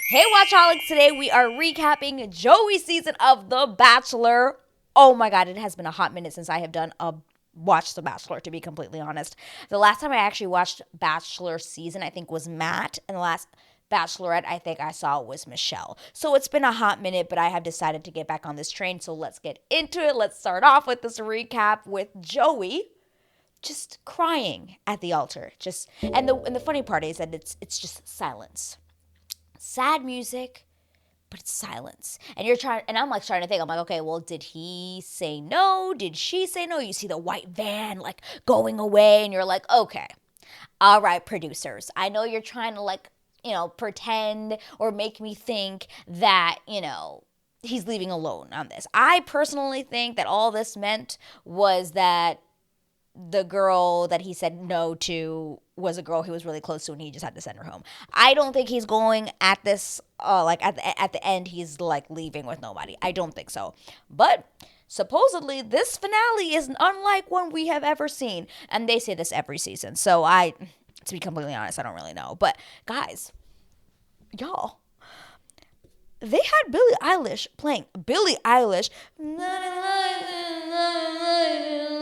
Hey, watchaholics! Today we are recapping Joey's season of The Bachelor. Oh my god, it has been a hot minute since I have done a watch The Bachelor, to be completely honest. The last time I actually watched Bachelor season, I think, was Matt, and the last Bachelorette I think I saw was Michelle. So it's been a hot minute, but I have decided to get back on this train. So let's get into it. Let's start off with this recap with Joey just crying at the altar. And the funny part is that it's just silence, sad music, but it's silence. And I'm like trying to think. I'm like, okay, well, did he say no? Did she say no? You see the white van like going away, and you're like, okay, all right, producers. I know you're trying to pretend or make me think that, he's leaving alone on this. I personally think that all this meant was that the girl that he said no to was a girl he was really close to, and he just had to send her home. I don't think he's going at this like at the end he's like leaving with nobody. I don't think so. But supposedly this finale is unlike one we have ever seen, and they say this every season. So to be completely honest, I don't really know. But guys, y'all, they had Billie Eilish playing. Billie Eilish.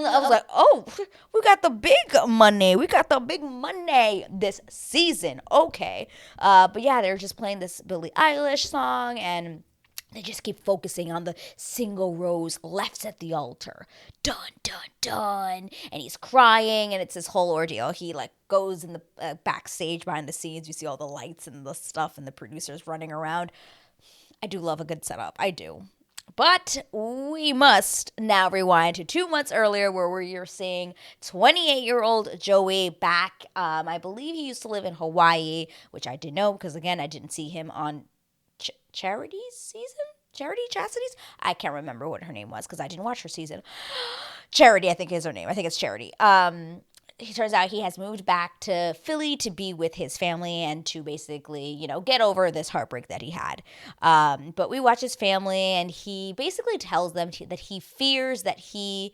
I was like, oh, we got the big money. We got the big money this season. Okay. But yeah, they're just playing this Billie Eilish song, and they just keep focusing on the single rose left at the altar. Dun, dun, dun. And he's crying, and it's this whole ordeal. He like goes in the backstage behind the scenes. You see all the lights and the stuff and the producers running around. I do love a good setup. I do. But we must now rewind to 2 months earlier, where we're seeing 28-year-old Joey back. I believe he used to live in Hawaii, which I didn't know because, again, I didn't see him on Charity's season? Chastity's? I can't remember what her name was because I didn't watch her season. Charity, I think is her name. I think it's Charity. He turns out he has moved back to Philly to be with his family and to basically, get over this heartbreak that he had. But we watch his family, and he basically tells them that he fears that he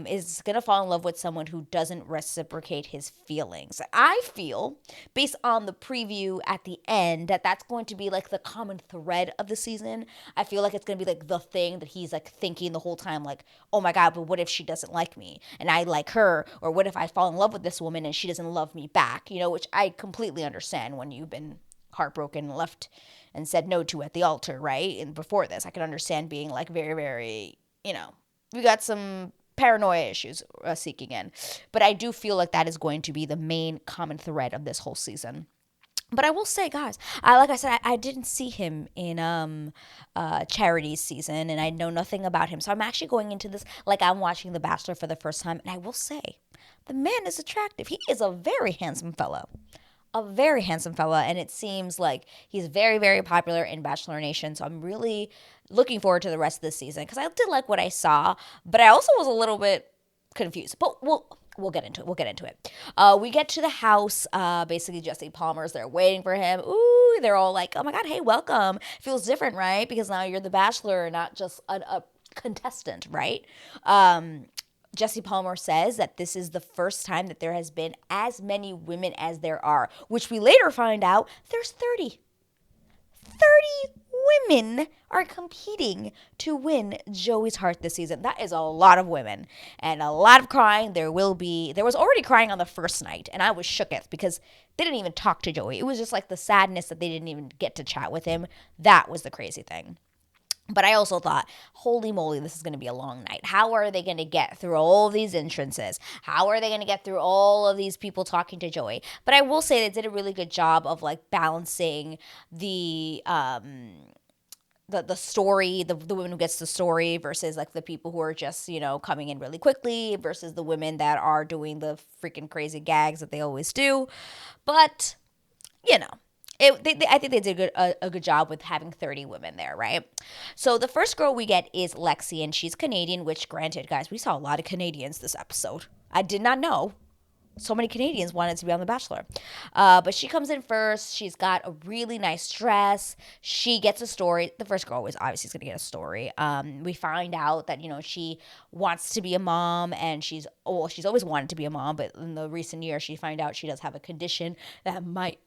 is going to fall in love with someone who doesn't reciprocate his feelings. I feel, based on the preview at the end, that that's going to be like the common thread of the season. I feel like it's going to be like the thing that he's like thinking the whole time, like, oh my God, but what if she doesn't like me and I like her? Or what if I fall in love with this woman and she doesn't love me back? Which I completely understand when you've been heartbroken, left and said no to at the altar, right? And before this, I can understand being like very, very, we got some paranoia issues seeking in. But I do feel like that is going to be the main common thread of this whole season. But I will say, guys, like I said, I didn't see him in Charity's season, and I know nothing about him. So I'm actually going into this like I'm watching The Bachelor for the first time. And I will say, the man is attractive. He is a very handsome fellow. A very handsome fella, and it seems like he's very, very popular in Bachelor Nation. So I'm really looking forward to the rest of this season because I did like what I saw, but I also was a little bit confused. But we'll get into it. We'll get into it. We get to the house. Basically, Jesse Palmer's there waiting for him. Ooh, they're all like, "Oh my God, hey, welcome." Feels different, right? Because now you're the Bachelor, not just a contestant, right? Jesse Palmer says that this is the first time that there has been as many women as there are, which we later find out there's 30. 30 women are competing to win Joey's heart this season. That is a lot of women and a lot of crying. There was already crying on the first night, and I was shooketh because they didn't even talk to Joey. It was just like the sadness that they didn't even get to chat with him. That was the crazy thing. But I also thought, holy moly, this is going to be a long night. How are they going to get through all of these entrances? How are they going to get through all of these people talking to Joey? But I will say they did a really good job of like balancing the story, the woman who gets the story versus like the people who are just, coming in really quickly versus the women that are doing the freaking crazy gags that they always do. But, you know, I think they did a good job with having 30 women there, right? So the first girl we get is Lexi, and she's Canadian, which, granted, guys, we saw a lot of Canadians this episode. I did not know so many Canadians wanted to be on The Bachelor. But she comes in first. She's got a really nice dress. She gets a story. The first girl was obviously going to get a story. We find out that, she wants to be a mom, and she's always wanted to be a mom, but in the recent years, she find out she does have a condition that might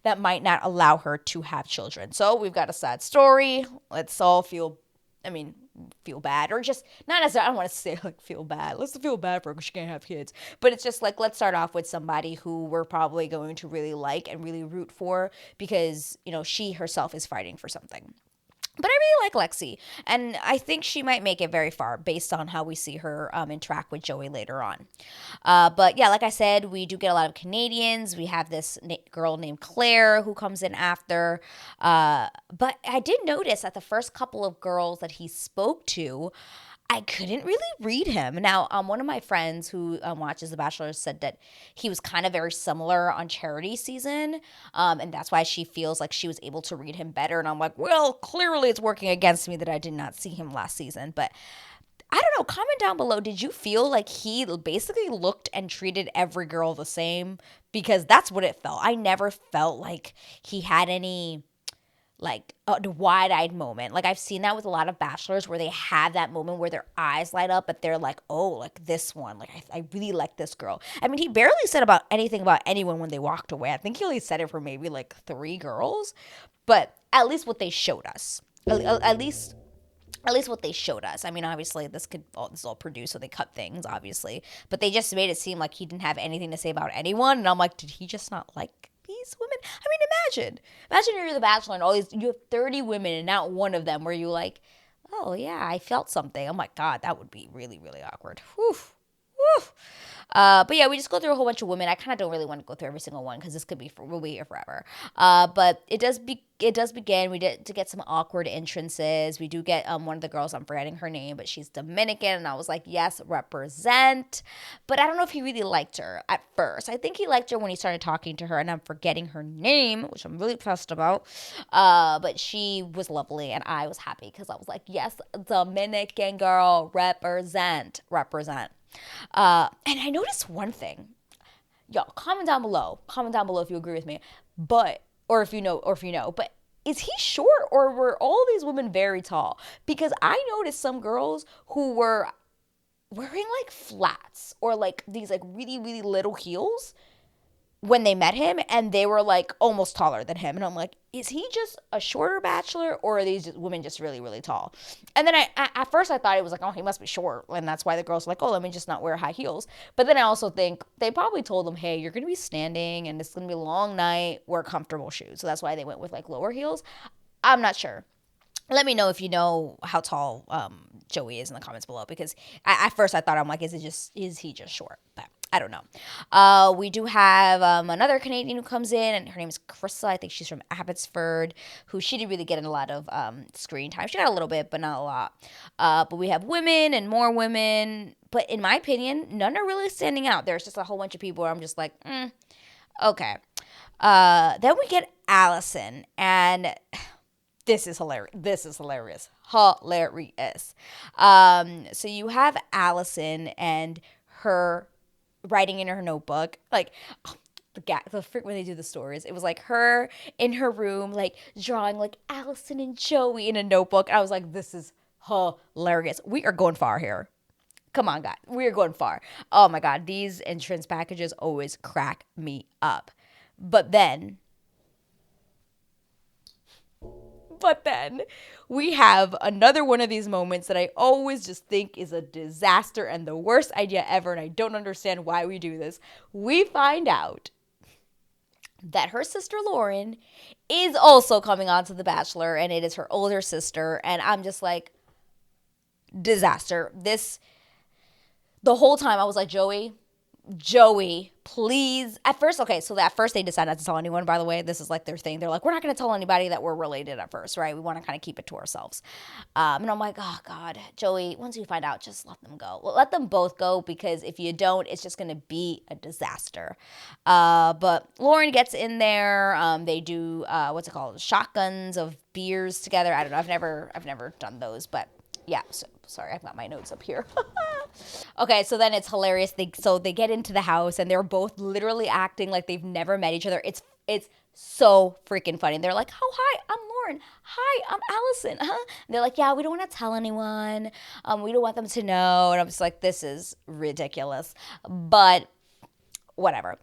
that might not allow her to have children. So we've got a sad story. Let's all feel bad, or just not necessarily. I don't want to say like feel bad. Let's feel bad for her because she can't have kids. But it's just like, let's start off with somebody who we're probably going to really like and really root for, because she herself is fighting for something. But I really like Lexi, and I think she might make it very far based on how we see her interact with Joey later on. But yeah, like I said, we do get a lot of Canadians. We have this girl named Claire who comes in after. But I did notice that the first couple of girls that he spoke to, I couldn't really read him. Now, one of my friends who watches The Bachelor said that he was kind of very similar on Charity season, and that's why she feels like she was able to read him better. And I'm like, well, clearly it's working against me that I did not see him last season. But I don't know. Comment down below. Did you feel like he basically looked and treated every girl the same? Because that's what it felt. I never felt like he had any like a wide-eyed moment. Like I've seen that with a lot of bachelors where they have that moment where their eyes light up, but they're like, oh, like this one, like I really like this girl. I mean, he barely said about anything about anyone when they walked away. I think he only said it for maybe like 3 girls, but at least what they showed us, at least what they showed us. I mean, obviously this is all produced, so they cut things, obviously, but they just made it seem like he didn't have anything to say about anyone. And I'm like, did he just not like these women? I mean, imagine you're the Bachelor and you have 30 women and not one of them where you like, oh yeah, I felt something. Oh my God, that would be really, really awkward. Whew. Whew. But yeah, we just go through a whole bunch of women. I kind of don't really want to go through every single one because this could we'll be here forever. But it does begin. We did to get some awkward entrances. We do get one of the girls. I'm forgetting her name, but she's Dominican, and I was like, yes, represent. But I don't know if he really liked her at first. I think he liked her when he started talking to her, and I'm forgetting her name, which I'm really pressed about. But she was lovely, and I was happy because I was like, yes, Dominican girl, represent. And I noticed one thing. Y'all, comment down below. Comment down below if you agree with me. Or if you know. But is he short, or were all these women very tall? Because I noticed some girls who were wearing like flats or like these like really, really little heels when they met him, and they were like almost taller than him. And I'm like, is he just a shorter bachelor, or are these women just really, really tall? And then at first I thought it was like, oh, he must be short, and that's why the girls were like, oh, let me just not wear high heels. But then I also think they probably told him, hey, you're gonna be standing and it's gonna be a long night, wear comfortable shoes. So that's why they went with like lower heels. I'm not sure. Let me know if you know how tall Joey is in the comments below, because at first I thought, I'm like, is he just short? But I don't know. We do have another Canadian who comes in, and her name is Krista. I think she's from Abbotsford, who she didn't really get a lot of screen time. She got a little bit, but not a lot. But we have women and more women. But in my opinion, none are really standing out. There's just a whole bunch of people where I'm just like, okay. Then we get Allison, and this is hilarious. Hilarious. So you have Allison and her writing in her notebook, like the freak when they do the stories. It was like her in her room, like drawing like Allison and Joey in a notebook. I was like, this is hilarious. We are going far here. Come on, guys. We are going far. Oh my God. These entrance packages always crack me up. But then we have another one of these moments that I always just think is a disaster and the worst idea ever, and I don't understand why we do this. We find out that her sister Lauren is also coming on to The Bachelor, and it is her older sister, and I'm just like, disaster. The whole time I was like, Joey, please. At first they decided not to tell anyone, by the way. This is like their thing. They're like, we're not going to tell anybody that we're related at first, right? We want to kind of keep it to ourselves. And I'm like, oh God, Joey, once you find out, just let them go. Well, let them both go, because if you don't, it's just going to be a disaster. But Lauren gets in there. They do, what's it called? Shotguns of beers together. I don't know. I've never done those, but yeah. So, sorry, I've got my notes up here. Okay, so then it's hilarious. They get into the house, and they're both literally acting like they've never met each other. It's so freaking funny. They're like, oh, hi, I'm Lauren. Hi, I'm Allison. And they're like, yeah, we don't want to tell anyone. We don't want them to know. And I'm just like, this is ridiculous. But whatever.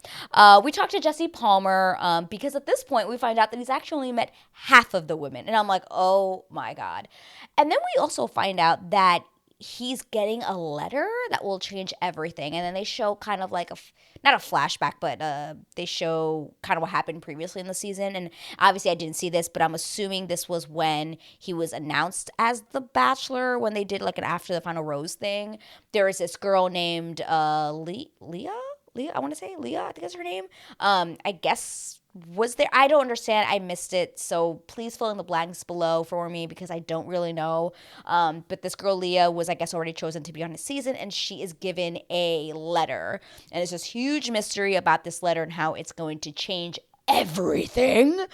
We talked to Jesse Palmer because at this point we find out that he's actually only met half of the women. And I'm like, oh my God. And then we also find out that he's getting a letter that will change everything. And then they show kind of like not a flashback, but they show kind of what happened previously in the season. And obviously I didn't see this, but I'm assuming this was when he was announced as the Bachelor, when they did like an after the final rose thing. There is this girl named Leah, I want to say Leah, I think that's her name. I guess was there. I don't understand. I missed it. So please fill in the blanks below for me because I don't really know. But this girl Leah was, I guess, already chosen to be on the season, and she is given a letter. And there's this huge mystery about this letter and how it's going to change everything.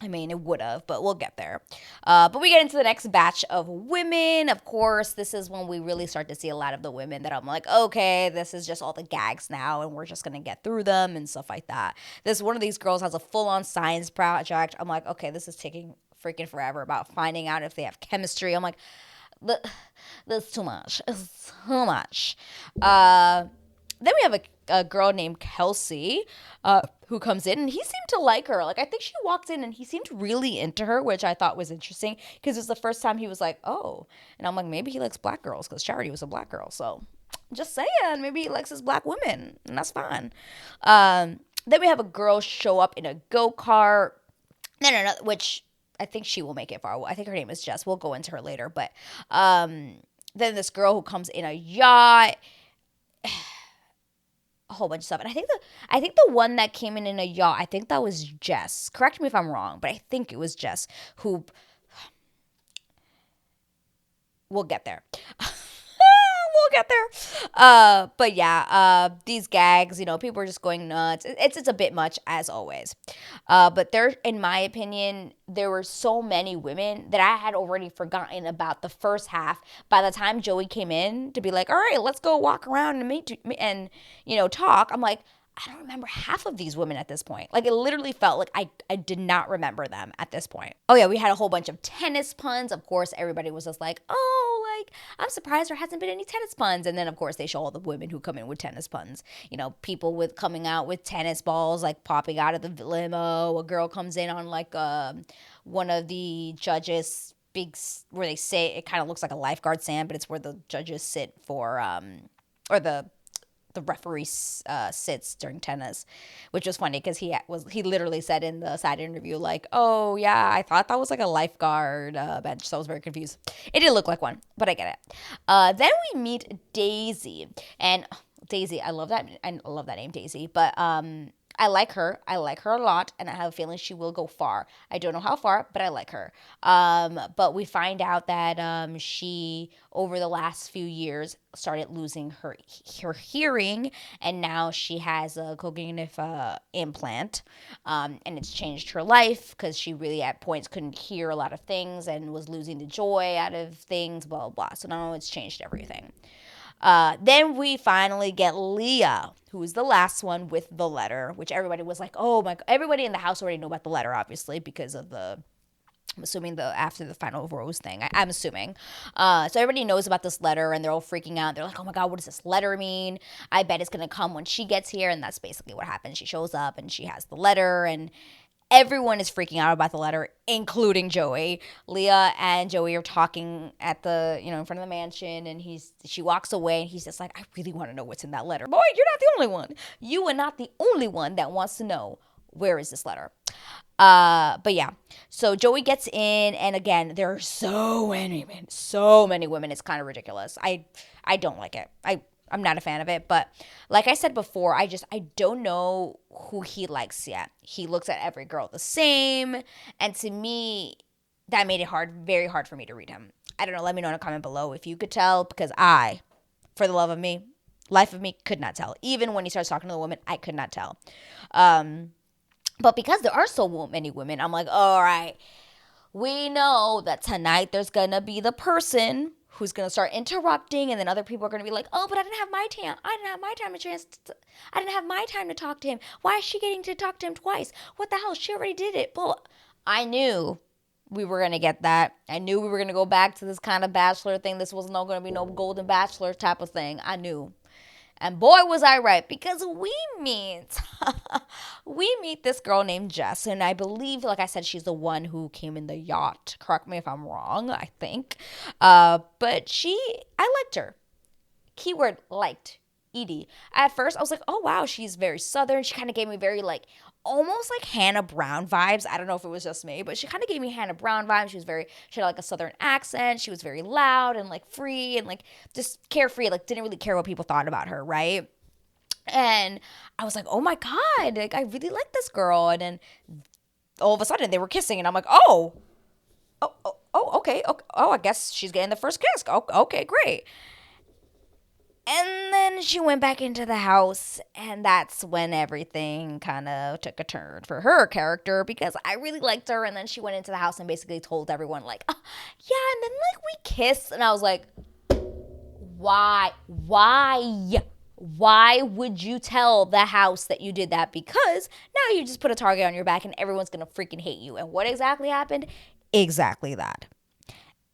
I mean, it would have, but we'll get there. But we get into the next batch of women. Of course, this is when we really start to see a lot of the women that I'm like, okay, this is just all the gags now, and we're just going to get through them and stuff like that. This one of these girls has a full-on science project. I'm like, okay, this is taking freaking forever about finding out if they have chemistry. I'm like, this is too much. It's too much. Then we have a girl named Kelsey who comes in, and he seemed to like her. Like, I think she walked in, and he seemed really into her, which I thought was interesting because it was the first time he was like, oh. And I'm like, maybe he likes black girls because Charity was a black girl. So just saying, maybe he likes his black women, and that's fine. Then we have a girl show up in a go-kart. No, which I think she will make it far. I think her name is Jess. We'll go into her later. But then this girl who comes in a yacht. A whole bunch of stuff. And I think the one that came in a yacht, I think that was Jess. Correct me if I'm wrong, but I think it was Jess who, we'll get there. We'll get there. But yeah, these gags, people are just going nuts. It's a bit much as always. But there, in my opinion, there were so many women that I had already forgotten about the first half. By the time Joey came in to be like, all right, let's go walk around and meet and talk. I'm like, I don't remember half of these women at this point. Like, it literally felt like I did not remember them at this point. Oh, yeah, we had a whole bunch of tennis puns. Of course, everybody was just like, oh, like, I'm surprised there hasn't been any tennis puns. And then, of course, they show all the women who come in with tennis puns. People coming out with tennis balls, like, popping out of the limo. A girl comes in on, like, one of the judges' where they say it kind of looks like a lifeguard stand, but it's where the judges sit for, or the referee sits during tennis, which was funny because he literally said in the side interview like, oh yeah, I thought that was like a lifeguard bench, so I was very confused. It didn't look like one, but I get it. Then we meet Daisy, and Daisy, I love that name, Daisy, but I like her a lot, and I have a feeling she will go far. I don't know how far, but I like her. But we find out that she, over the last few years, started losing her hearing, and now she has a cognitive implant, and it's changed her life because she really at points couldn't hear a lot of things and was losing the joy out of things, blah, blah, blah. So now it's changed everything. Then we finally get Leah, who is the last one with the letter, which everybody was like, oh my God. Everybody in the house already knew about the letter, obviously, because of I'm assuming after the final rose thing. I'm assuming. So everybody knows about this letter, and they're all freaking out. They're like, oh my God, what does this letter mean? I bet it's going to come when she gets here. And that's basically what happens. She shows up and she has the letter, and everyone is freaking out about the letter, including Joey. Leah and Joey are talking at the, in front of the mansion, and she walks away, and he's just like, I really want to know what's in that letter. Boy, you're not the only one. You are not the only one that wants to know where is this letter. But yeah, so Joey gets in, and again, there are so many women. It's kind of ridiculous. I don't like it. I'm not a fan of it, but like I said before, I don't know who he likes yet. He looks at every girl the same, and to me, that made it very hard for me to read him. I don't know, let me know in a comment below if you could tell, because I, for the life of me, could not tell. Even when he starts talking to the woman, I could not tell. But because there are so many women, I'm like, all right, we know that tonight there's gonna be the person who's going to start interrupting, and then other people are going to be like, oh, but I didn't have my time. I didn't have my time to talk to him. Why is she getting to talk to him twice? What the hell? She already did it. Well, I knew we were going to get that. I knew we were going to go back to this kind of Bachelor thing. This was not going to be no Golden Bachelor type of thing. I knew. And boy, was I right, because meet we meet this girl named Jess, and I believe, like I said, she's the one who came in the yacht. Correct me if I'm wrong, I think. But I liked her. Keyword liked. Edie. At first, I was like, oh wow, she's very southern. She kind of gave me very like almost like Hannah Brown vibes. I don't know if it was just me, but she kind of gave me Hannah Brown vibes. She had like a southern accent. She was very loud and like free and like just carefree. Like didn't really care what people thought about her, right? And I was like, oh my god, like I really like this girl. And then all of a sudden they were kissing, and I'm like, okay, I guess she's getting the first kiss. Okay, great. And then she went back into the house, and that's when everything kind of took a turn for her character, because I really liked her. And then she went into the house and basically told everyone, like, oh, yeah, and then like we kissed. And I was like, why? Why would you tell the house that you did that? Because now you just put a target on your back and everyone's going to freaking hate you. And what exactly happened? Exactly that.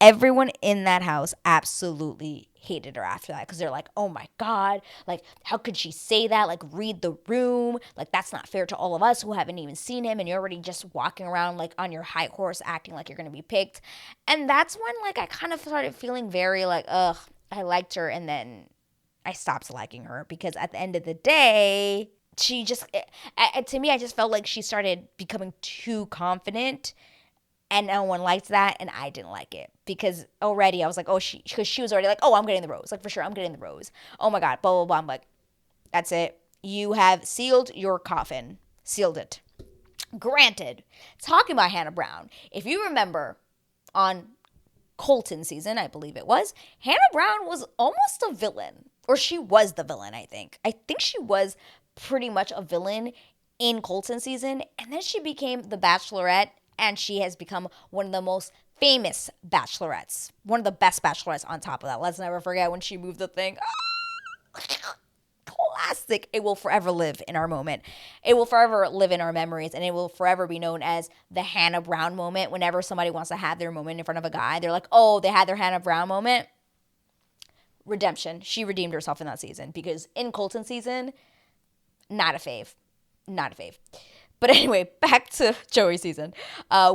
Everyone in that house absolutely hated her after that, because they're like, oh my god, like how could she say that? Like read the room, like that's not fair to all of us who haven't even seen him, and you're already just walking around like on your high horse acting like you're gonna be picked. And that's when like I kind of started feeling very like, ugh, I liked her, and then I stopped liking her, because at the end of the day, she just to me, I just felt like she started becoming too confident, and no one liked that, and I didn't like it, because already I was like, oh, because she was already like, oh, I'm getting the rose, like for sure, I'm getting the rose. Oh my god, blah blah blah. I'm like, that's it. You have sealed your coffin, sealed it. Granted, talking about Hannah Brown, if you remember, on Colton season, I believe it was, Hannah Brown was almost a villain, or she was the villain. I think she was pretty much a villain in Colton season, and then she became the Bachelorette. And she has become one of the most famous bachelorettes. One of the best bachelorettes on top of that. Let's never forget when she moved the thing. Classic. It will forever live in our moment. It will forever live in our memories. And it will forever be known as the Hannah Brown moment. Whenever somebody wants to have their moment in front of a guy, they're like, oh, they had their Hannah Brown moment. Redemption. She redeemed herself in that season. Because in Colton season, not a fave. Not a fave. But anyway, back to Joey season.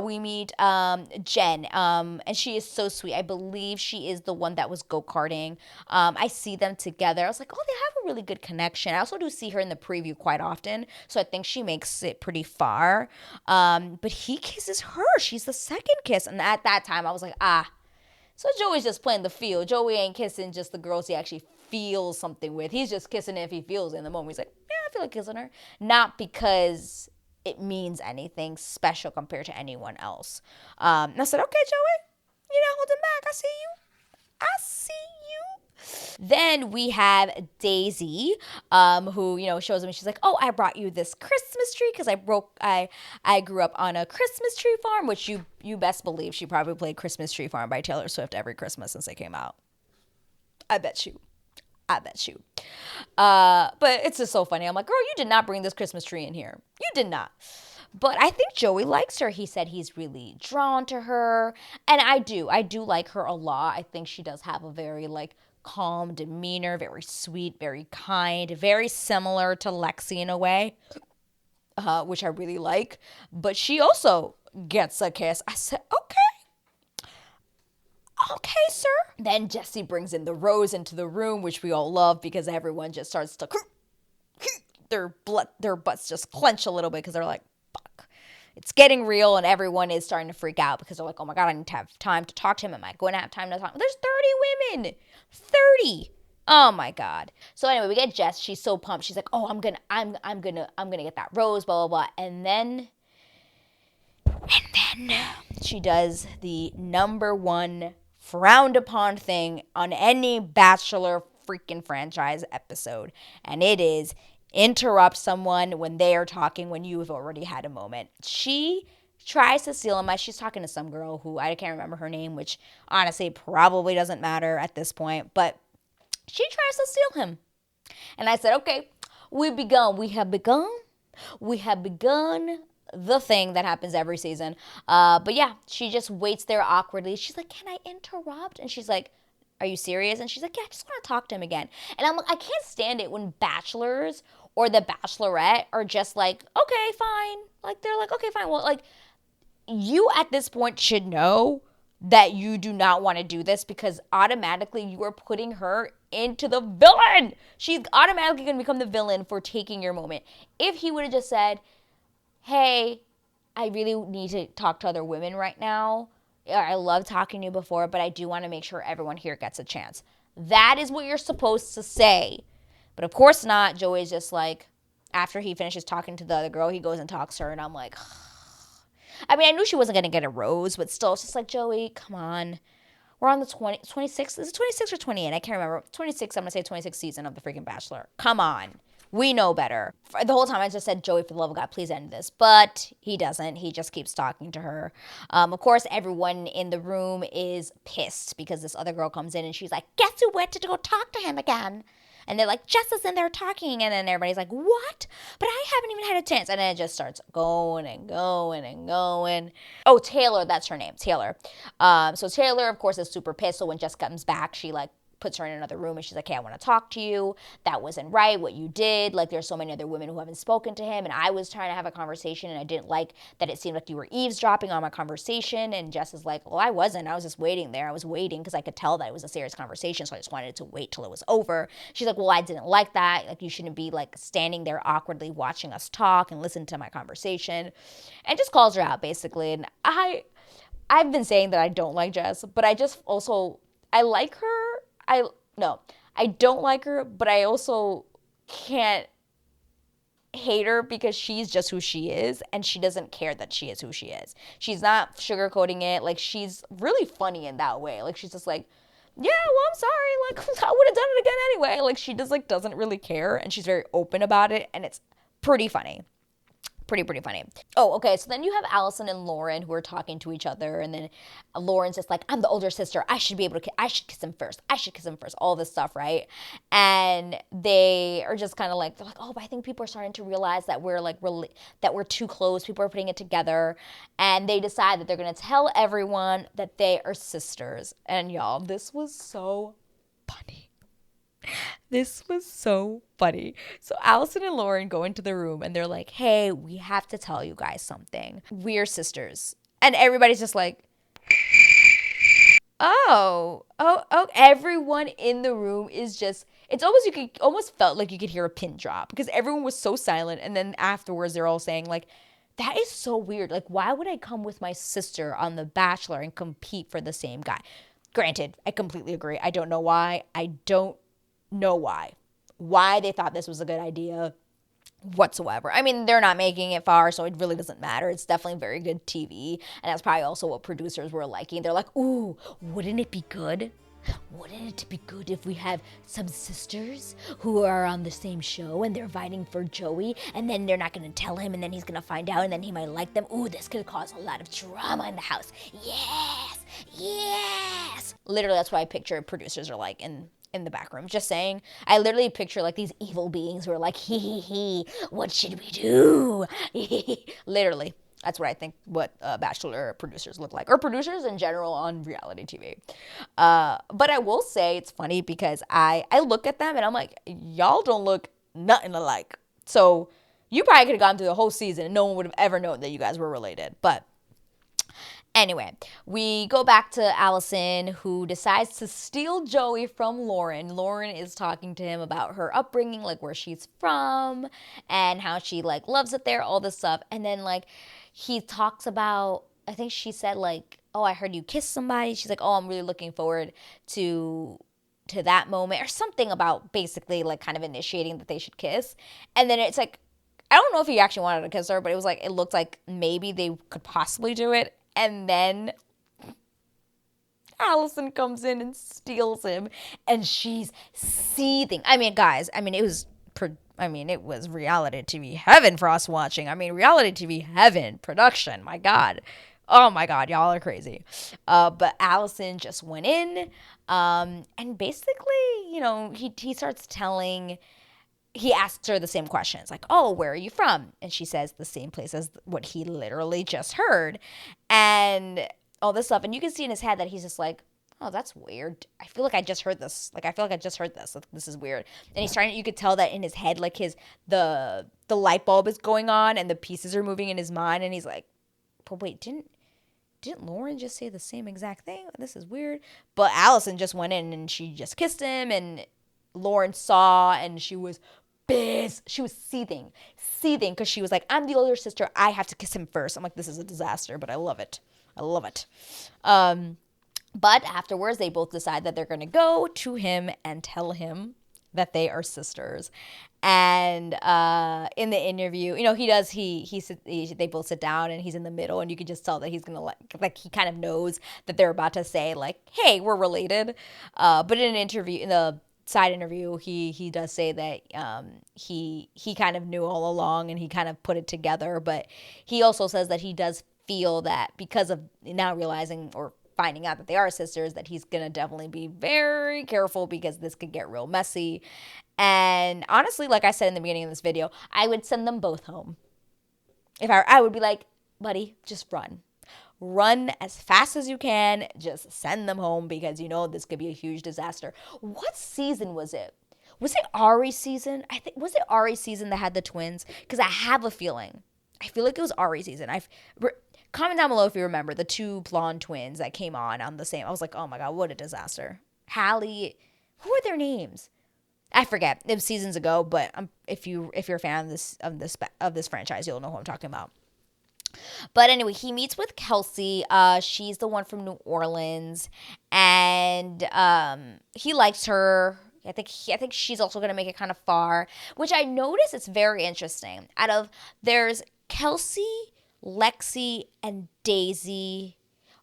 We meet Jen, and she is so sweet. I believe she is the one that was go-karting. I see them together. I was like, oh, they have a really good connection. I also do see her in the preview quite often, so I think she makes it pretty far. But he kisses her. She's the second kiss. And at that time, I was like, so Joey's just playing the field. Joey ain't kissing just the girls he actually feels something with. He's just kissing if he feels it in the moment. He's like, yeah, I feel like kissing her. Not because it means anything special compared to anyone else. And I said, okay, Joey, you're not holding back. I see you. Then we have Daisy, who, shows him, and she's like, oh, I brought you this Christmas tree because I grew up on a Christmas tree farm, which you best believe she probably played Christmas Tree Farm by Taylor Swift every Christmas since they came out. I bet you. But it's just so funny. I'm like, girl, you did not bring this Christmas tree in here. You did not. But I think Joey likes her. He said he's really drawn to her. And I do like her a lot. I think she does have a very like calm demeanor, very sweet, very kind, very similar to Lexi in a way, which I really like. But she also gets a kiss. I said, okay, sir. Then Jesse brings in the rose into the room, which we all love, because everyone just starts to their butts just clench a little bit, because they're like, fuck, it's getting real, and everyone is starting to freak out because they're like, oh my god, I need to have time to talk to him. Am I going to have time to talk? There's 30 women. 30. Oh my god. So anyway, we get Jess. She's so pumped. She's like, oh, I'm gonna get that rose, blah blah blah. And then she does the number one frowned upon thing on any Bachelor freaking franchise episode, and it is interrupt someone when they are talking when you have already had a moment. She tries to steal him. She's talking to some girl who I can't remember her name, which honestly probably doesn't matter at this point, but she tries to steal him. And I said, okay, we have begun the thing that happens every season. But yeah, she just waits there awkwardly. She's like, can I interrupt? And she's like, Are you serious? And she's like, yeah, I just want to talk to him again. And I'm like, I can't stand it when bachelors or the bachelorette are just like, okay, fine. Like, they're like, okay, fine. Well, like, you at this point should know that you do not want to do this because automatically you are putting her into the villain. She's automatically going to become the villain for taking your moment. If he would have just said, hey, I really need to talk to other women right now. I love talking to you before, but I do want to make sure everyone here gets a chance. That is what you're supposed to say. But of course not. Joey's just like, after he finishes talking to the other girl, he goes and talks to her, and I'm like, I mean, I knew she wasn't going to get a rose, but still, it's just like, Joey, come on. We're on the 26th. Is it 26 or 28? I can't remember. 26, I'm going to say 26th season of The freaking Bachelor. Come on. We know better. The whole time I just said, Joey, for the love of God, please end this. But he doesn't. He just keeps talking to her. Of course, everyone in the room is pissed because this other girl comes in and she's like, guess who went to go talk to him again? And they're like, Jess is in there talking. And then everybody's like, what? But I haven't even had a chance. And then it just starts going and going and going. Oh, Taylor, that's her name, Taylor. So Taylor, of course, is super pissed. So when Jess comes back, she like puts her in another room and she's like, hey, I want to talk to you. That wasn't right, what you did. Like, there's so many other women who haven't spoken to him. And I was trying to have a conversation and I didn't like that it seemed like you were eavesdropping on my conversation. And Jess is like, well, I wasn't. I was just waiting there. I was waiting because I could tell that it was a serious conversation. So I just wanted to wait till it was over. She's like, well, I didn't like that. Like, you shouldn't be like standing there awkwardly watching us talk and listen to my conversation. And just calls her out basically. And I've been saying that I don't like Jess, but I just also, I like her. I don't like her, but I also can't hate her because she's just who she is and she doesn't care that she is who she is. She's not sugarcoating it. Like, she's really funny in that way. Like, she's just like, yeah, well, I'm sorry. Like, I would have done it again anyway. Like, she just like doesn't really care and she's very open about it and it's pretty funny. Pretty funny. Oh, okay. So then you have Allison and Lauren who are talking to each other, and then Lauren's just like, I'm the older sister. I should be able to. I should kiss him first. I should kiss him first. All this stuff, right? And they are just kind of like, they're like, oh, but I think people are starting to realize that we're like that we're too close. People are putting it together, and they decide that they're gonna tell everyone that they are sisters. And y'all, this was so funny. This was so funny. So Allison and Lauren go into the room and they're like, hey, we have to tell you guys something. We're sisters. And everybody's just like, oh, everyone in the room is just, it's almost, you could almost felt like you could hear a pin drop because everyone was so silent. And then afterwards they're all saying like, that is so weird. Like, why would I come with my sister on The Bachelor and compete for the same guy? Granted, I completely agree. I don't know why. I don't know why they thought this was a good idea whatsoever. I mean, they're not making it far, so it really doesn't matter. It's definitely very good TV, and that's probably also what producers were liking. They're like, ooh, wouldn't it be good? Wouldn't it be good if we have some sisters who are on the same show and they're fighting for Joey, and then they're not going to tell him, and then he's going to find out, and then he might like them. Ooh, this could cause a lot of drama in the house. Yes. Literally, that's what I picture producers are like in the back room. Just saying. I literally picture like these evil beings who are like, hee, what should we do? Literally. That's what I think what Bachelor producers look like. Or producers in general on reality TV. But I will say it's funny because I look at them and I'm like, y'all don't look nothing alike. So you probably could have gone through the whole season and no one would have ever known that you guys were related. But anyway, we go back to Allison, who decides to steal Joey from Lauren. Lauren is talking to him about her upbringing, like where she's from and how she like loves it there, all this stuff. And then like he talks about, I think she said like, oh, I heard you kiss somebody. She's like, oh, I'm really looking forward to that moment or something about basically like kind of initiating that they should kiss. And then it's like, I don't know if he actually wanted to kiss her, but it was like, it looked like maybe they could possibly do it. And then Allison comes in and steals him, and she's seething. I mean, guys, it was reality TV heaven for us watching. I mean, reality TV heaven production. My God. Oh my God, y'all are crazy. But Allison just went in, and basically, you know, he starts telling. He asks her the same questions, like, oh, where are you from? And she says the same place as what he literally just heard. And all this stuff. And you can see in his head that he's just like, oh, that's weird. I feel like I just heard this. Like, I feel like I just heard this. Like, this is weird. And he's trying to, you could tell that in his head, like the light bulb is going on and the pieces are moving in his mind. And he's like, but wait, didn't Lauren just say the same exact thing? This is weird. But Allison just went in and she just kissed him, and Lauren saw, and she was pissed. She was seething because she was like, I'm the older sister. I have to kiss him first. I'm like, this is a disaster, but I love it. I love it. But afterwards, they both decide that they're going to go to him and tell him that they are sisters. And in the interview, they both sit down and he's in the middle, and you can just tell that he's going to like he kind of knows that they're about to say like, hey, we're related. But in an interview, in the side interview, he does say that he kind of knew all along and he kind of put it together. But he also says that he does feel that because of now realizing or finding out that they are sisters, that he's gonna definitely be very careful because this could get real messy. And honestly, like I said in the beginning of this video, I would send them both home. If I would be like, buddy, just run as fast as you can, just send them home, because you know this could be a huge disaster. What season was it? Was it Ari's season? Was it Ari's season that had the twins? Because I have a feeling. I feel like it was Ari's season. Comment down below if you remember the two blonde twins that came on the same. I was like, oh my god, what a disaster. Hallie, who are their names? I forget. It was seasons ago, but if you're a fan of this franchise, you'll know who I'm talking about. But anyway, he meets with Kelsey. She's the one from New Orleans, and he likes her. I think she's also gonna make it kind of far, which I notice it's very interesting. There's Kelsey, Lexi, and Daisy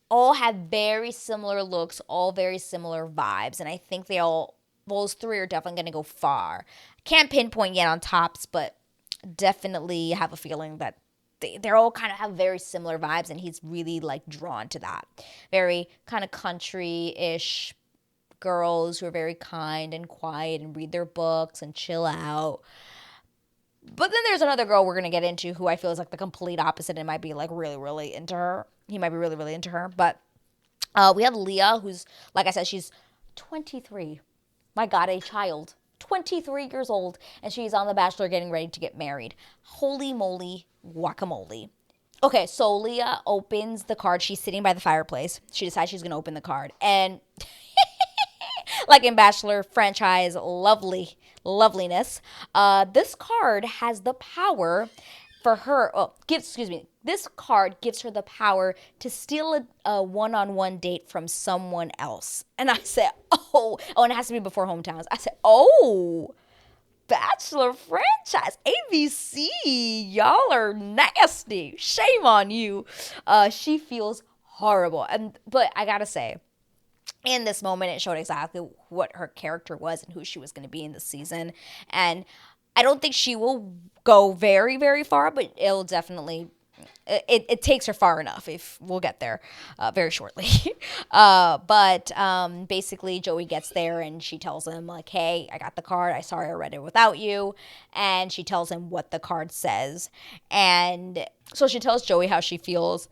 all have very similar looks, all very similar vibes, and I think those three are definitely going to go far. Can't pinpoint yet on tops, but definitely have a feeling that they're all kind of have very similar vibes, and he's really like drawn to that. Very kind of country-ish girls who are very kind and quiet and read their books and chill out. But then there's another girl we're going to get into who I feel is like the complete opposite and might be like really, really into her. He might be really, really into her. But we have Leah, who's, like I said, she's 23. My God, a child. 23 years old. And she's on The Bachelor getting ready to get married. Holy moly, guacamole. Okay, so Leah opens the card. She's sitting by the fireplace. She decides she's going to open the card. And like in Bachelor franchise, loveliness. This card has the power for her. This card gives her the power to steal a one-on-one date from someone else. And I said, and it has to be before hometowns. I said, Bachelor franchise, ABC, y'all are nasty. Shame on you. She feels horrible, but I gotta say, in this moment, it showed exactly what her character was and who she was going to be in this season. And I don't think she will go very, very far, but it'll definitely, it takes her far enough. If we'll get there very shortly. But basically, Joey gets there and she tells him, like, hey, I got the card. Sorry I read it without you. And she tells him what the card says. And so she tells Joey how she feels.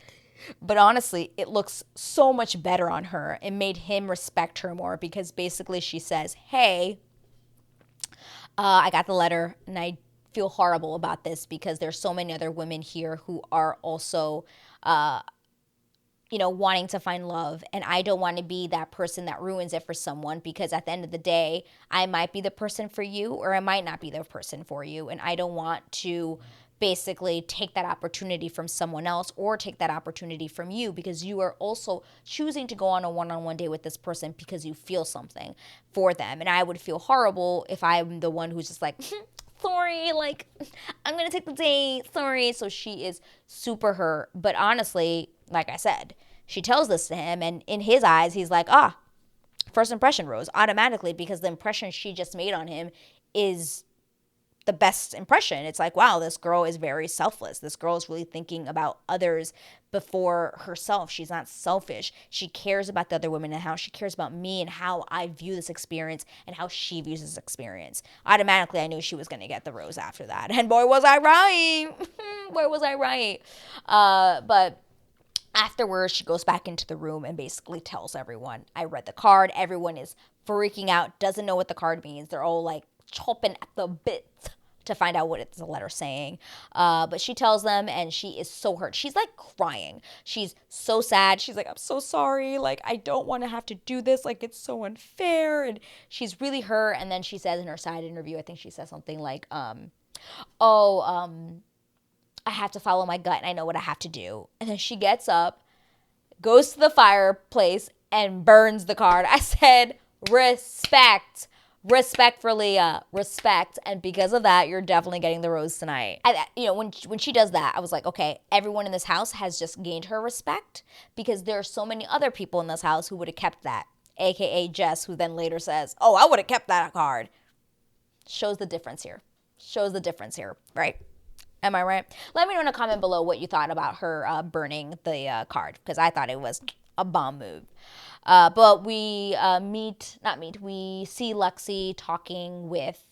But honestly, it looks so much better on her. It made him respect her more, because basically she says, hey, I got the letter and I feel horrible about this because there's so many other women here who are also, wanting to find love. And I don't want to be that person that ruins it for someone, because at the end of the day, I might be the person for you or I might not be the person for you. And I don't want to basically take that opportunity from someone else or take that opportunity from you, because you are also choosing to go on a one-on-one date with this person because you feel something for them. And I would feel horrible if I'm the one who's just like, sorry, like, I'm going to take the date, sorry. So she is super hurt. But honestly, like I said, she tells this to him, and in his eyes, he's like, first impression rose automatically, because the impression she just made on him is the best impression. It's like, wow, this girl is very selfless. This girl is really thinking about others before herself. She's not selfish. She cares about the other women and how she cares about me and how I view this experience and how she views this experience. Automatically, I knew she was going to get the rose after that. And boy, was I right. Boy, was I right. But Afterwards, she goes back into the room and basically tells everyone, I read the card. Everyone is freaking out, doesn't know what the card means. They're all like chomping at the bit to find out what it's the letter saying. But she tells them, and she is so hurt. She's like crying. She's so sad. She's like, I'm so sorry. Like, I don't want to have to do this. Like, it's so unfair. And she's really hurt. And then she says in her side interview, I think she says something like, I have to follow my gut and I know what I have to do. And then she gets up, goes to the fireplace, and burns the card. I said, respect. Respect for Leah. Respect. And because of that, you're definitely getting the rose tonight. When she does that, I was like, okay, everyone in this house has just gained her respect because there are so many other people in this house who would have kept that. AKA Jess, who then later says, oh, I would have kept that card. Shows the difference here. Right? Am I right? Let me know in a comment below what you thought about her burning the card, because I thought it was a bomb move. But we we see Lexi talking with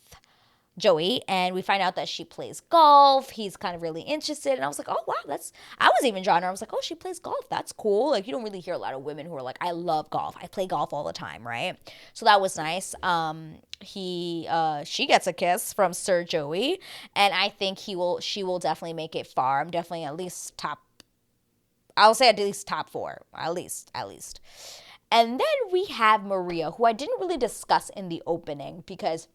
Joey, and we find out that she plays golf. He's kind of really interested, and I was like, oh, wow, I was even drawn to her. I was like, oh, she plays golf. That's cool. Like, you don't really hear a lot of women who are like, I love golf. I play golf all the time, right? So that was nice. She gets a kiss from Sir Joey, and I think she will definitely make it far. I'm definitely at least top 4, at least. And then we have Maria, who I didn't really discuss in the opening because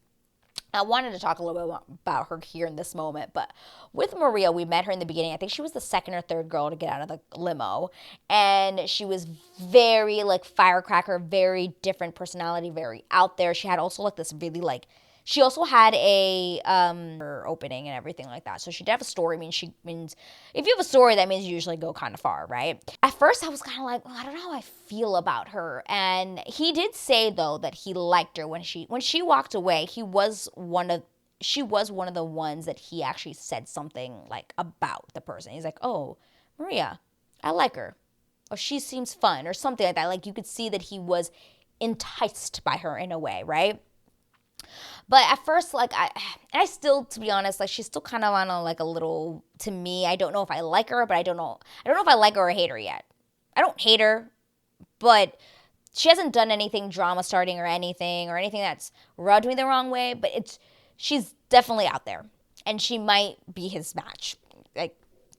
I wanted to talk a little bit about her here in this moment, but with Maria, we met her in the beginning. I think she was the second or third girl to get out of the limo, and she was very, like, firecracker, very different personality, very out there. She had also, like, this really, like, she also had her opening and everything like that. So she did have a story. Means if you have a story, that means you usually go kind of far, right? At first, I was kind of like, I don't know how I feel about her. And he did say though that he liked her when she walked away. She was one of the ones that he actually said something like about the person. He's like, oh, Maria, I like her, or she seems fun, or something like that. Like, you could see that he was enticed by her in a way, right? But at first, like, I still, to be honest, like, she's still kind of on a, like, a little, to me, I don't know if I like her, but I don't know if I like her or hate her yet. I don't hate her, but she hasn't done anything drama starting or anything that's rubbed me the wrong way, but she's definitely out there, and she might be his match. Like,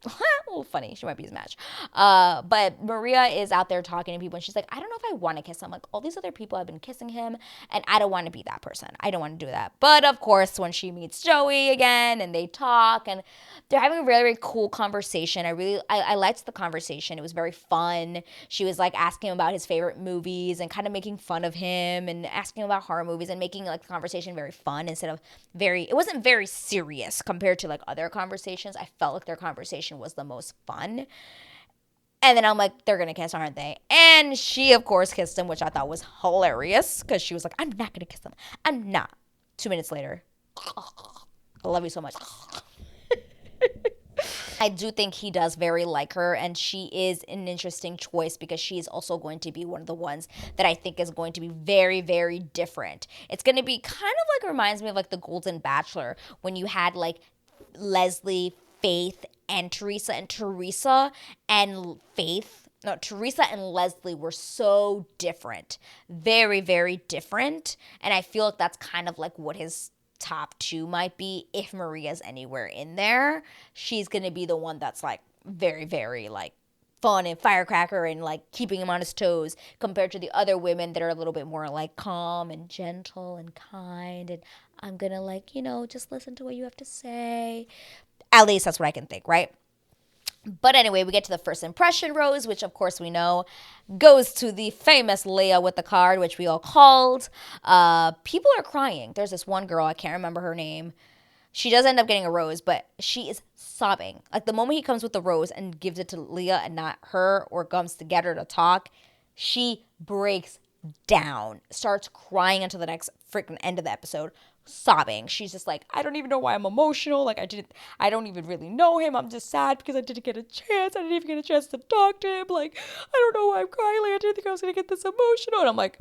a little funny. She might be his match. But Maria is out there talking to people, and she's like, I don't know if I want to kiss him. Like, all these other people have been kissing him, and I don't want to be that person. I don't want to do that. But, of course, when she meets Joey again, and they talk, and they're having a very, very cool conversation. I liked the conversation. It was very fun. She was, like, asking him about his favorite movies, and kind of making fun of him, and asking him about horror movies, and making, like, the conversation very fun instead of it wasn't very serious compared to, like, other conversations. I felt like their conversation was the most fun. And then I'm like, they're gonna kiss, aren't they? And she, of course, kissed him, which I thought was hilarious, because she was like, I'm not gonna kiss him. I'm not. 2 minutes later, I love you so much. I do think he does very like her, and she is an interesting choice because she's also going to be one of the ones that I think is going to be very, very different. It's going to be kind of like, reminds me of like the Golden Bachelor, when you had like Leslie, Faith, and Teresa and Teresa and Leslie were so different. Very, very different. And I feel like that's kind of like what his top 2 might be. If Maria's anywhere in there, she's going to be the one that's like very, very like fun and firecracker and like keeping him on his toes, compared to the other women that are a little bit more like calm and gentle and kind, and I'm going to like, just listen to what you have to say. At least that's what I can think, right? But anyway, we get to the first impression rose, which of course we know goes to the famous Leah with the card, which we all called. People are crying. There's this one girl, I can't remember her name. She does end up getting a rose, but she is sobbing. Like, the moment he comes with the rose and gives it to Leah and not her, or comes to get her to talk, she breaks down, starts crying until the next freaking end of the episode, sobbing. She's just like, I don't even know why I'm emotional. Like, I don't even really know him. I'm just sad because I didn't get a chance. I didn't even get a chance to talk to him. Like, I don't know why I'm crying. Like, I didn't think I was going to get this emotional. And I'm like,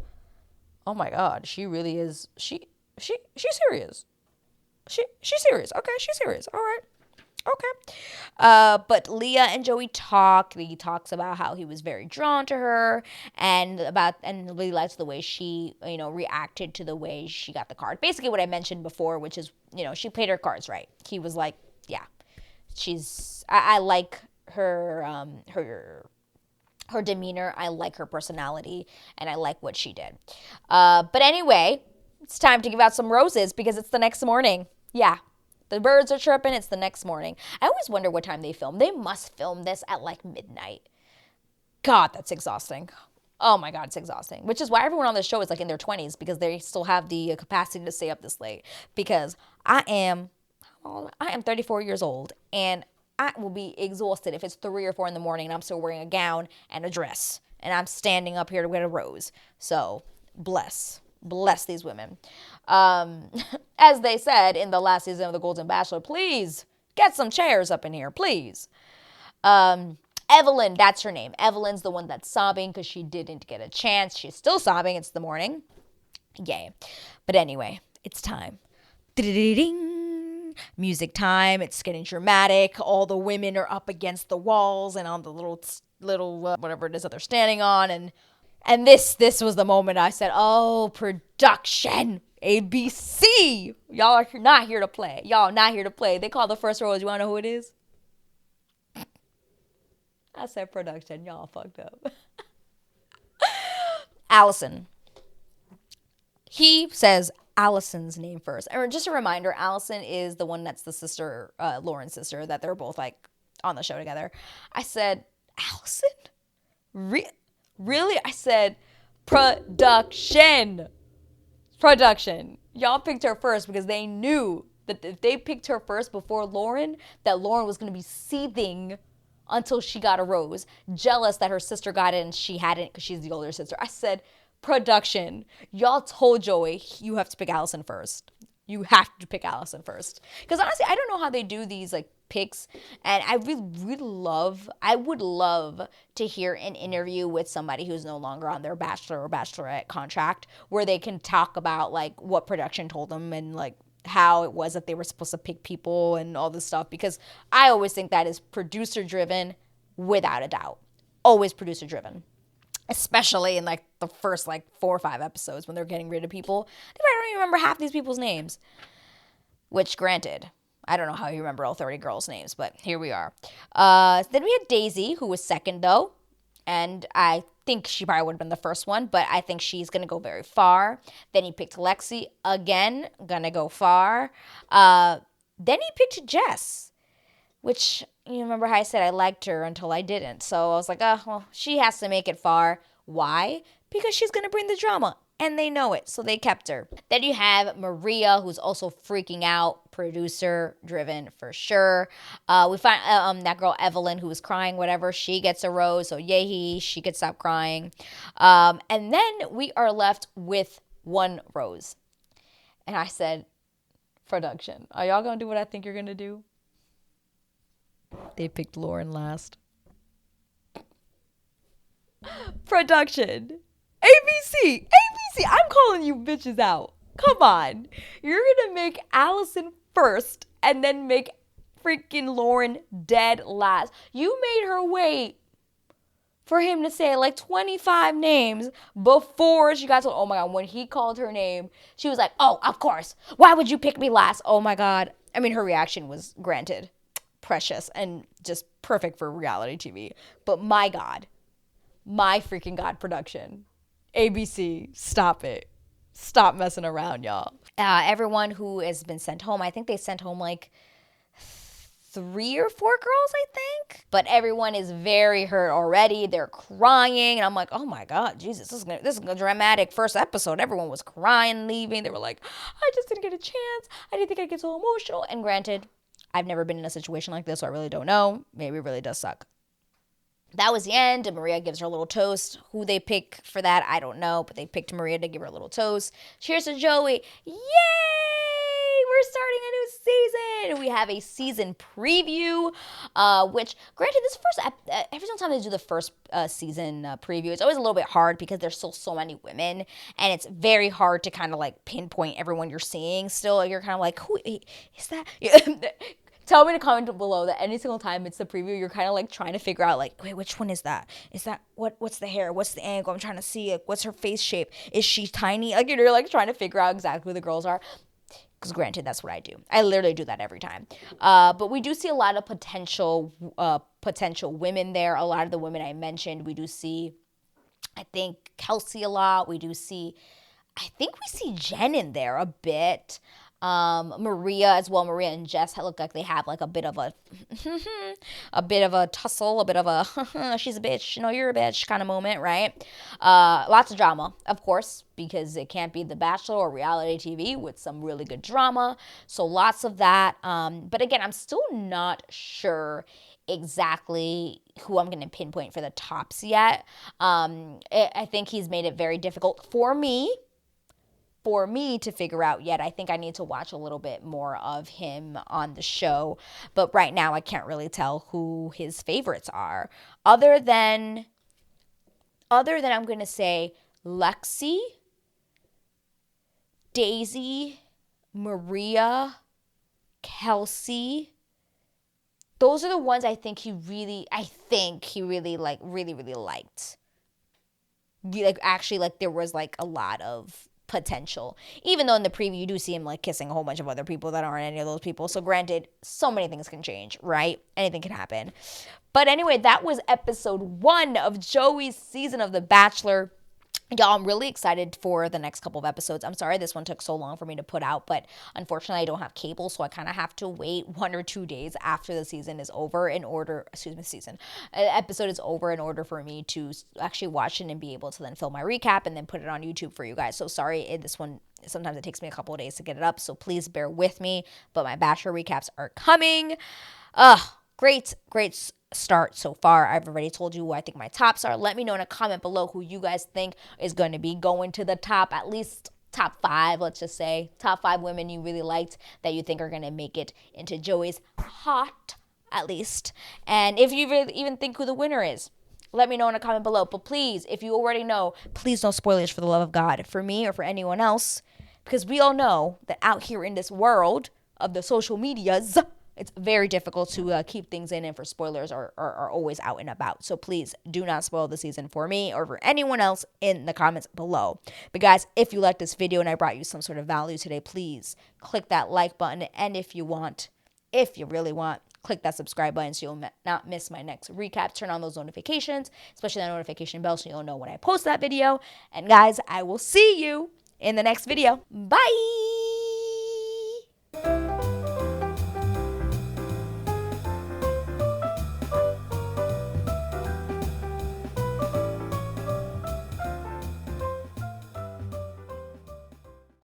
oh my God, she really is. She's serious. She's serious. Okay, she's serious. All right. Okay. But Leah and Joey talk. He talks about how he was very drawn to her, and really likes the way she, reacted to the way she got the card. Basically, what I mentioned before, which is, she played her cards right. He was like, yeah, I like her demeanor. I like her personality, and I like what she did. But anyway, it's time to give out some roses because it's the next morning. Yeah, the birds are chirping. It's the next morning. I always wonder what time they film. They must film this at like midnight. God, that's exhausting. Oh my God, it's exhausting. Which is why everyone on this show is like in their 20s because they still have the capacity to stay up this late. Because I am 34 years old and I will be exhausted if it's 3 or 4 in the morning and I'm still wearing a gown and a dress and I'm standing up here to get a rose. So bless these women. As they said in the last season of The Golden Bachelor, please get some chairs up in here, please. Evelyn, that's her name. Evelyn's the one that's sobbing because she didn't get a chance. She's still sobbing. It's the morning. Yay. But anyway, it's time. Ding. Music time. It's getting dramatic. All the women are up against the walls and on the little whatever it is that they're standing on. And this was the moment I said, oh, production. ABC. Y'all are not here to play. Y'all not here to play. They call the first rose. You want to know who it is? I said production. Y'all fucked up. Allison. He says Allison's name first. And just a reminder, Allison is the one that's the sister, Lauren's sister, that they're both like on the show together. I said, Allison? Really? I said, production. Y'all picked her first because they knew that if they picked her first before Lauren, that Lauren was going to be seething until she got a rose, jealous that her sister got it and she hadn't because she's the older sister. I said, production. Y'all told Joey, you have to pick Allison first. You have to pick Allison first. Because honestly, I don't know how they do these like picks. And I I would love to hear an interview with somebody who's no longer on their Bachelor or Bachelorette contract where they can talk about like what production told them and like how it was that they were supposed to pick people and all this stuff, because I always think that is producer driven without a doubt. Always producer driven. Especially in like the first like 4 or 5 episodes when they're getting rid of people. I don't even remember half these people's names. Which granted, I don't know how you remember all 30 girls' names, but here we are. Then we had Daisy, who was second though. And I think she probably would have been the first one, but I think she's going to go very far. Then he picked Lexi, again, going to go far. Then he picked Jess, which, you remember how I said I liked her until I didn't. So I was like, oh, well, she has to make it far. Why? Because she's going to bring the drama. And they know it, so they kept her. Then you have Maria, who's also freaking out, producer driven for sure. We find that girl Evelyn, who was crying, whatever, she gets a rose, so yay, she could stop crying. And then we are left with one rose. And I said, production, are y'all gonna do what I think you're gonna do? They picked Lauren last. Production. ABC, I'm calling you bitches out. Come on. You're going to make Allison first and then make freaking Lauren dead last. You made her wait for him to say like 25 names before she got to, oh my God, when he called her name, she was like, oh, of course. Why would you pick me last? Oh my God. I mean, her reaction was granted precious and just perfect for reality TV. But my God, my freaking God, production. ABC, stop it. Stop messing around, y'all. Everyone who has been sent home, I think they sent home like 3 or 4 girls, I think. But everyone is very hurt already. They're crying. And I'm like, oh my God, Jesus, this is a dramatic first episode. Everyone was crying, leaving. They were like, I just didn't get a chance. I didn't think I'd get so emotional. And granted, I've never been in a situation like this, so I really don't know. Maybe it really does suck. That was the end, and Maria gives her a little toast. Who they pick for that, I don't know, but they picked Maria to give her a little toast. Cheers to Joey. Yay! We're starting a new season. We have a season preview, which, granted, this first, every single time they do the first season preview, it's always a little bit hard because there's still so many women, and it's very hard to kind of like pinpoint everyone you're seeing still. You're kind of like, who is that? Tell me in the comment below that any single time it's the preview, you're kind of like trying to figure out like, wait, which one is that? Is that what's the hair? What's the angle? I'm trying to see like, what's her face shape? Is she tiny? Like you're like trying to figure out exactly who the girls are. Because granted, that's what I do. I literally do that every time. But we do see a lot of potential women there. A lot of the women I mentioned, we do see, I think, Kelsey a lot. We do see, I think we see Jen in there a bit. Maria as well. Maria and Jess look like they have like a bit of a tussle, a bit of a she's a bitch, you're a bitch kind of moment, right? Lots of drama, of course, because it can't be The Bachelor or reality TV with some really good drama. So lots of that. But again, I'm still not sure exactly who I'm going to pinpoint for the tops yet. I think he's made it very difficult for me to figure out yet. I think I need to watch a little bit more of him on the show. But right now, I can't really tell who his favorites are. Other than I'm going to say Lexi, Daisy, Maria, Kelsey. Those are the ones I think he really like really liked. Like actually, like there was like a lot of potential, even though in the preview you do see him like kissing a whole bunch of other people that aren't any of those people. So granted, so many things can change, right? Anything can happen. But anyway, that was episode 1 of Joey's season of The Bachelor. Y'all, I'm really excited for the next couple of episodes. I'm sorry this one took so long for me to put out, but unfortunately I don't have cable, so I kind of have to wait 1 or 2 days after the season is over episode is over in order for me to actually watch it and be able to then film my recap and then put it on YouTube for you guys. So sorry, this one, sometimes it takes me a couple of days to get it up, so please bear with me, but my Bachelor recaps are coming. Great start so far. I've already told you who I think my tops are. Let me know in a comment below who you guys think is going to be going to the top, at least top 5, let's just say. Top 5 women you really liked that you think are going to make it into Joey's hot, at least. And if you even think who the winner is, let me know in a comment below. But please, if you already know, please no spoilers for the love of God, for me or for anyone else, because we all know that out here in this world of the social medias, it's very difficult to keep things in, and for spoilers are always out and about. So please do not spoil the season for me or for anyone else in the comments below. But guys, if you liked this video and I brought you some sort of value today, please click that like button. And if you really want, click that subscribe button so you'll not miss my next recap. Turn on those notifications, especially that notification bell, so you'll know when I post that video. And guys, I will see you in the next video. Bye!